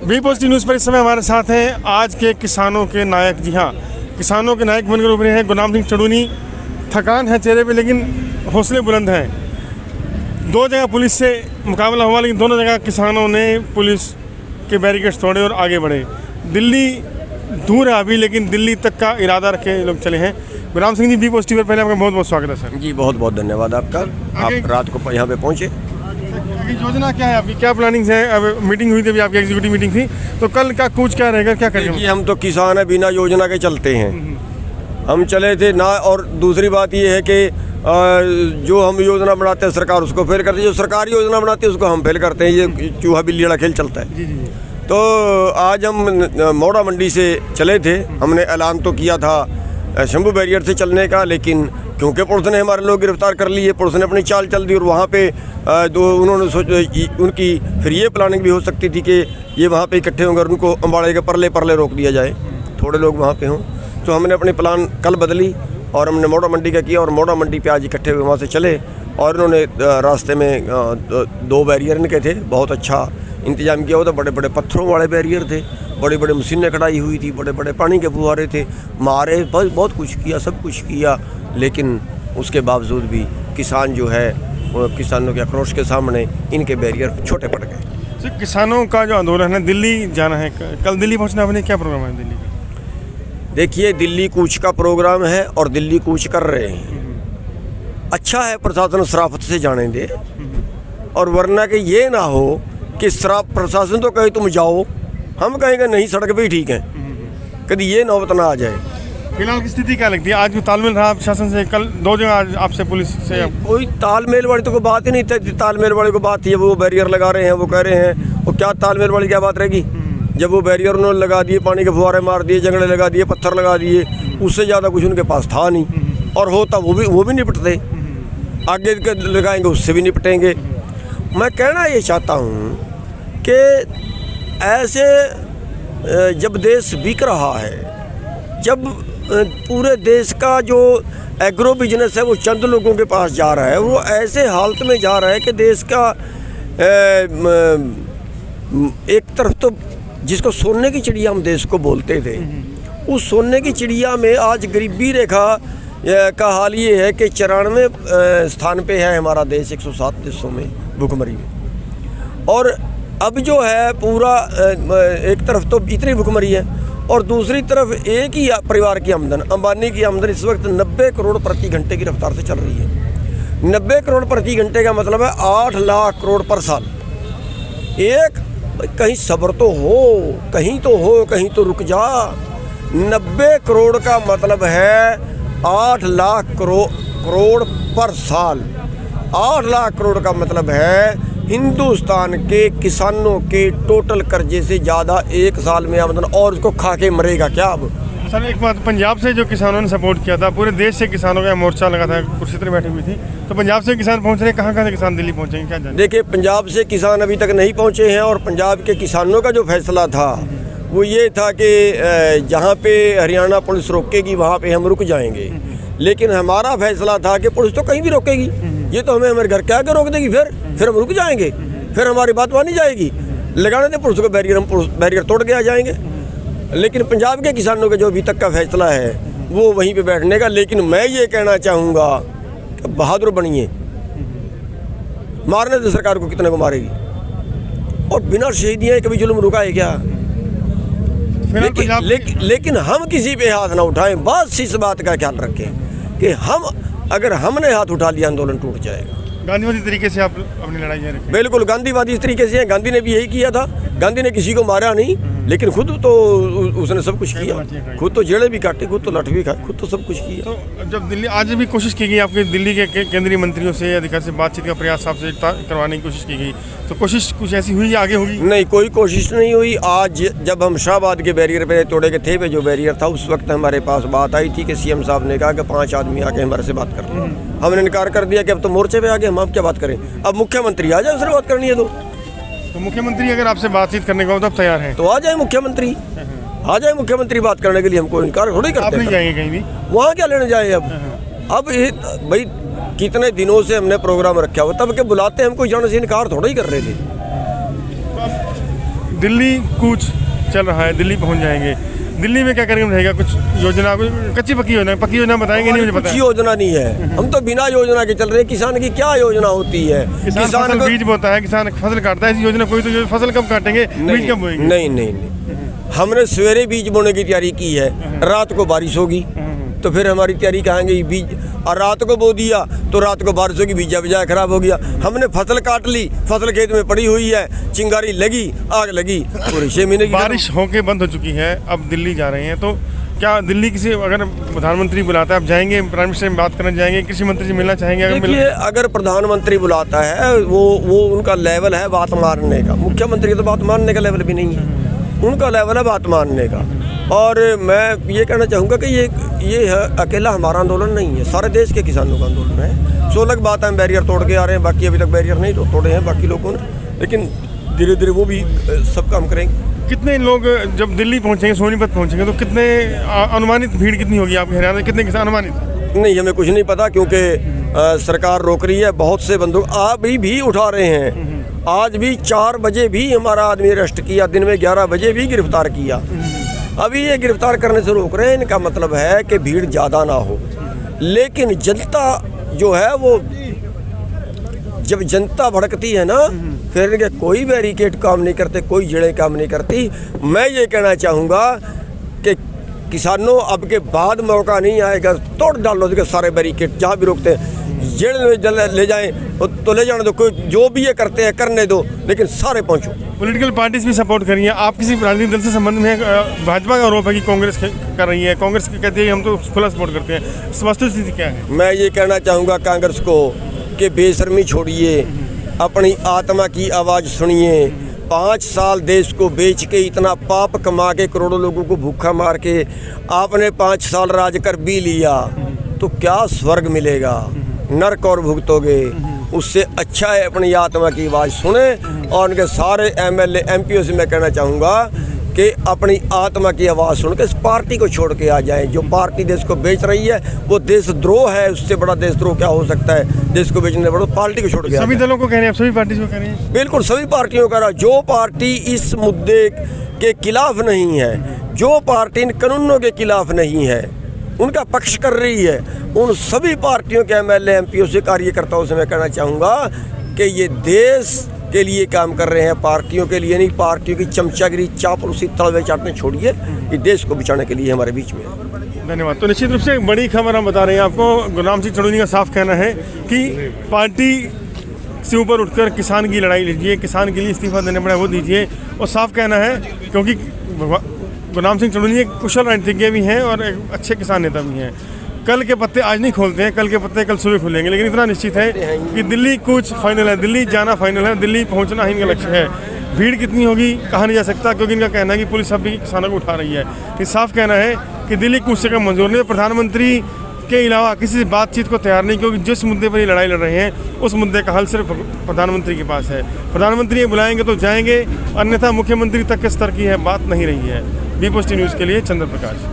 B positive news पर इस समय हमारे साथ हैं आज के किसानों के नायक। जी हाँ, किसानों के नायक बनकर उभरे हैं गुरनाम सिंह चड़ूनी। थकान है चेहरे पे लेकिन हौसले बुलंद हैं। 2 जगह पुलिस से मुकाबला हुआ लेकिन दोनों जगह किसानों ने पुलिस के बैरिकेड्स तोड़े और आगे बढ़े। दिल्ली दूर है अभी लेकिन दिल्ली तक का इरादा रखे लोग चले हैं। गुरनाम सिंह जी, बी पॉजिटिव पर पहले आपका बहुत बहुत स्वागत है सर। जी बहुत बहुत धन्यवाद आपका। आप रात को यहाँ पे पहुँचे। योजना क्या है आपकी, क्या प्लानिंग है? अब मीटिंग हुई थी, अभी आपकी एग्जीक्यूटिव मीटिंग थी, तो कल का कूच क्या रहेगा, क्या करेंगे? देखिए हम तो किसान है, बिना योजना के चलते हैं। हम चले थे ना। और दूसरी बात ये है कि जो हम योजना बनाते हैं सरकार उसको फेल करती है, जो सरकारी योजना बनाती है उसको हम फेल करते हैं। ये चूहा बिल्ली वाला खेल चलता है। तो आज हम मोड़ा मंडी से चले थे। हमने ऐलान तो किया था शंभू बैरियर से चलने का, लेकिन क्योंकि पुलिस ने हमारे लोग गिरफ्तार कर लिए, पुलिस ने अपनी चाल चल दी और वहाँ पे उन्होंने उनकी फिर ये प्लानिंग भी हो सकती थी कि ये वहाँ पे इकट्ठे होंगे और उनको अम्बाड़े के परले रोक दिया जाए, थोड़े लोग वहाँ पे हों। तो हमने अपनी प्लान कल बदली और हमने मोड़ा मंडी का किया और मोड़ा मंडी पे आज इकट्ठे हुए वहाँ से चले। और उन्होंने रास्ते में 2 बैरियर इनके थे, बहुत अच्छा इंतजाम किया हुआ था। बड़े बड़े पत्थरों वाले बैरियर थे, बड़ी बड़ी मशीनें खड़ाई हुई थी, बड़े बड़े पानी के फुहारे थे, मारे, बस बहुत कुछ किया, सब कुछ किया। लेकिन उसके बावजूद भी किसान जो है वो किसानों के आक्रोश के सामने इनके बैरियर छोटे पड़ गए। सर, किसानों का जो आंदोलन है, दिल्ली जाना है, कल दिल्ली पहुंचना है, क्या प्रोग्राम है दिल्ली का? देखिए दिल्ली कूच का प्रोग्राम है और दिल्ली कूच कर रहे हैं। अच्छा है प्रशासन शराफत से जाने दे, और वरना कि ये ना हो कि प्रशासन तो कहे तुम जाओ, हम कहेंगे नहीं सड़क पे ही ठीक है। कभी ये नौबत ना आ जाए। फिलहाल की स्थिति क्या लगती है? आज भी तालमेल रहा प्रशासन से? कल 2 जगह आपसे पुलिस से कोई तालमेल वाली तो कोई बात ही नहीं थी। तालमेल वाली को बात थी, वो बैरियर लगा रहे हैं, वो कह रहे हैं, वो क्या तालमेल वाली क्या बात रहेगी? जब वो बैरियर उन्होंने लगा दिए, पानी के फुहारे मार दिए, जंगले लगा दिए, पत्थर लगा दिए, उससे ज़्यादा कुछ उनके पास था नहीं। और होता वो भी निपटते, आगे लगाएंगे उससे भी निपटेंगे। मैं कहना ये चाहता हूँ कि ऐसे जब देश बिक रहा है, जब पूरे देश का जो एग्रो बिजनेस है वो चंद लोगों के पास जा रहा है, वो ऐसे हालत में जा रहा है कि देश का एक तरफ तो जिसको सोने की चिड़िया हम देश को बोलते थे, उस सोने की चिड़िया में आज गरीबी रेखा का हाल ये है कि 94 स्थान पे है हमारा देश 107 देशों में भुखमरी में। और अब जो है पूरा एक तरफ तो इतनी भुखमरी है और दूसरी तरफ एक ही परिवार की आमदन, अंबानी की आमदन इस वक्त 90 करोड़ प्रति घंटे की रफ्तार से चल रही है। 90 करोड़ प्रति घंटे का मतलब है 8 लाख करोड़ पर साल। एक कहीं सब्र तो हो, कहीं तो रुक जा। 90 करोड़ का मतलब है 8 लाख करोड़ पर साल। 8 लाख करोड़ का मतलब है हिंदुस्तान के किसानों के टोटल कर्जे से ज़्यादा एक साल में आमदन, और उसको खा के मरेगा क्या? अब सर एक बात, पंजाब से जो किसानों ने सपोर्ट किया था, पूरे देश से किसानों का मोर्चा लगा था, कुर्सी पर बैठी हुई थी, तो पंजाब से किसान पहुंच रहे, कहाँ से किसान दिल्ली पहुंचेंगे, क्या जाने? देखिए पंजाब से किसान अभी तक नहीं पहुंचे हैं, और पंजाब के किसानों का जो फैसला था वो ये था कि जहाँ पे हरियाणा पुलिस रोकेगी वहाँ पे हम रुक जाएंगे। लेकिन हमारा फैसला था कि पुलिस तो कहीं भी रोकेगी, ये तो हमें हमारे घर के आगे रोक देगी, फिर हम रुक जाएंगे, फिर हमारी बात मानी जाएगी। लगाने दें पुलिस को बैरियर, हम बैरियर तोड़ के आ जाएंगे। लेकिन पंजाब के किसानों का जो अभी तक का फैसला है वो वहीं पे बैठने का। लेकिन मैं ये कहना चाहूँगा कि बहादुर बनिए, मारने तो सरकार को कितने को मारेगी, और बिना शहीदियाँ कभी जुल्म रुका है क्या? लेकिन हम किसी पे हाथ ना उठाएं, बस इस बात का ख्याल रखें कि अगर हमने हाथ उठा लिया आंदोलन टूट जाएगा। गांधीवादी तरीके से आप अपनी लड़ाई जारी रखें। बिल्कुल गांधीवादी इस तरीके से है। गांधी ने भी यही किया था। गांधी ने किसी को मारा नहीं, लेकिन खुद तो उसने सब कुछ किया, खुद तो जेड़े भी काटे, खुद तो लठ भी खाए, खुद तो सब कुछ किया। तो जब दिल्ली आज भी कोशिश की गई, आपके दिल्ली के केंद्रीय मंत्रियों से अधिकारी से बातचीत का प्रयास आपसे करवाने की कोशिश की गई, तो कोशिश कुछ ऐसी हुई या आगे होगी? नहीं, कोई कोशिश नहीं हुई। आज जब हम शाहबाद के बैरियर पे तोड़े के थे पे जो बैरियर था, उस वक्त हमारे पास बात आई थी कि सीएम साहब ने कहा कि 5 आदमी आके हमारे से बात कर लें। हमने इनकार कर दिया कि अब तो मोर्चे पे आगे हम अब क्या बात करें, अब मुख्यमंत्री आ जाए, उससे बात करनी है तो मुख्यमंत्री अगर आपसे बातचीत करने को तब तैयार हैं, तो आ जाए मुख्यमंत्री, आ जाए मुख्यमंत्री बात करने के लिए। हमको इनकार थोड़ी करते हैं। आप नहीं जाएंगे कहीं भी? वहाँ क्या लेने जाए अब भाई कितने दिनों से हमने प्रोग्राम रखा हुआ, तब के बुलाते हमको जाने से इनकार थोड़ा ही कर रहे थे। दिल्ली कूच चल रहा है, दिल्ली पहुंच जाएंगे। दिल्ली में क्या कार्यक्रम रहेगा? कुछ योजना, कच्ची पक्की योजना बताएंगे? नहीं, मुझे पता कुछ है। योजना नहीं है, हम तो बिना योजना के चल रहे हैं। किसान की क्या योजना होती है? किसान फसल बीज बोता है, किसान फसल काटता है, ऐसी योजना कोई तो फसल कब काटेंगे, बीज कब बोएंगे? नहीं, हमने सवेरे बीज बोने की तैयारी की है, रात को बारिश होगी तो फिर हमारी तैयारी कहाँ गई? बीज, और रात को बो दिया तो रात को बारिश होगी, बीजा बिजा खराब हो गया। हमने फसल काट ली, फसल खेत में पड़ी हुई है, चिंगारी लगी, आग लगी, पूरे 6 महीने की बारिश होके बंद हो चुकी है, अब दिल्ली जा रहे हैं। तो क्या दिल्ली किसी, अगर प्रधानमंत्री बुलाता है, आप जाएंगे? प्राइम मिनिस्टर से बात करने जाएंगे? कृषि मंत्री से मिलना चाहेंगे? देखिए, अगर प्रधानमंत्री बुलाता है, वो उनका लेवल है बात मारने का। मुख्यमंत्री तो बात मानने का लेवल भी नहीं है, उनका लेवल है बात मानने का। और मैं ये कहना चाहूँगा कि ये है, अकेला हमारा आंदोलन नहीं है, सारे देश के किसानों का आंदोलन है। 16 की बात है, हम बैरियर तोड़ के आ रहे हैं, बाकी अभी तक बैरियर नहीं तोड़े हैं बाकी लोगों ने, लेकिन धीरे धीरे वो भी सब काम करेंगे। कितने लोग जब दिल्ली पहुंचेंगे, सोनीपत पहुंचेंगे, तो कितने अनुमानित भीड़ कितनी होगी आपके हरियाणा में? कितने किसान अनुमानित? नहीं, हमें कुछ नहीं पता, क्योंकि सरकार रोक रही है। बहुत से बंदूक अभी भी उठा रहे हैं। आज भी 4 बजे भी हमारा आदमी अरेस्ट किया, दिन में 11 बजे भी गिरफ्तार किया। अभी ये गिरफ्तार करने से रोक रहे हैं। इनका मतलब है कि भीड़ ज़्यादा ना हो, लेकिन जनता जो है वो, जब जनता भड़कती है ना, फिर इनके कोई बैरिकेड काम नहीं करते, कोई जड़ें काम नहीं करती। मैं ये कहना चाहूँगा कि किसानों, अब के बाद मौका नहीं आएगा, तोड़ डालो इसके सारे बैरिकेड, जहाँ भी रोकते हैं जेल में ले जाएं तो ले जाने दो, कोई जो भी ये करते हैं करने दो, लेकिन सारे पहुँचो। पॉलिटिकल पार्टीज भी सपोर्ट कर रही हैं। आप किसी राजनीतिक दल से संबंध में भाजपा का आरोप है कि कांग्रेस कर रही है, कांग्रेस कहती है हम तो खुला सपोर्ट करते हैं, वस्तुस्थिति क्या है? मैं ये कहना चाहूँगा कांग्रेस को कि बेशर्मी छोड़िए, अपनी आत्मा की आवाज़ सुनिए। 5 साल देश को बेच के, इतना पाप कमा के, करोड़ों लोगों को भूखा मार के आपने 5 साल राज कर भी लिया, तो क्या स्वर्ग मिलेगा? नरक और भुगतोगे। उससे अच्छा है अपनी आत्मा की आवाज़ सुने। और उनके सारे MLA MP से मैं कहना चाहूँगा कि अपनी आत्मा की आवाज़ सुन के इस पार्टी को छोड़ के आ जाएं। जो पार्टी देश को बेच रही है वो देशद्रोह है, उससे बड़ा देशद्रोह क्या हो सकता है? देश को बेचने बड़ा पार्टी को छोड़ के सभी दलों को कह रहे हैं, सभी पार्टी को कह रहे हैं? बिल्कुल सभी पार्टियों का। जो पार्टी इस मुद्दे के खिलाफ नहीं है, जो पार्टी इन कानूनों के खिलाफ नहीं है, उनका पक्ष कर रही है, उन सभी पार्टियों के MLA MP से, कार्यकर्ताओं से मैं कहना चाहूँगा कि ये देश के लिए काम कर रहे हैं, पार्टियों के लिए नहीं। पार्टियों की चमचागिरी, चापलूसी, तलवे चाटने छोड़िए, ये देश को बचाने के लिए हमारे बीच में है। धन्यवाद। तो निश्चित रूप से एक बड़ी खबर हम बता रहे हैं आपको। गुरनाम सिंह चड़ूनी का साफ कहना है कि पार्टी से ऊपर उठकर किसान की लड़ाई लीजिए, किसान के लिए इस्तीफा देने पड़ा वो दीजिए। और साफ कहना है, क्योंकि गुरनाम सिंह चड़ूनी एक कुशल राजनीतिज्ञ भी हैं और एक अच्छे किसान नेता भी हैं। कल के पत्ते आज नहीं खोलते हैं, कल के पत्ते कल सुबह खुलेंगे, लेकिन इतना निश्चित है कि दिल्ली कूच फाइनल है, दिल्ली जाना फाइनल है, दिल्ली पहुंचना ही इनका लक्ष्य है। भीड़ कितनी होगी कहा नहीं जा सकता, क्योंकि इनका कहना है कि पुलिस अब भी किसानों को उठा रही है। ये साफ कहना है कि दिल्ली कूच से कम मंजूर नहीं। प्रधानमंत्री के अलावा किसी से बातचीत को तैयार नहीं, क्योंकि जिस मुद्दे पर ये लड़ाई लड़ रहे हैं उस मुद्दे का हल सिर्फ प्रधानमंत्री के पास है। प्रधानमंत्री ये बुलाएंगे तो जाएंगे, अन्यथा मुख्यमंत्री तक के स्तर की है बात नहीं रही है। बी पोस्ट न्यूज़ के लिए चंद्र प्रकाश।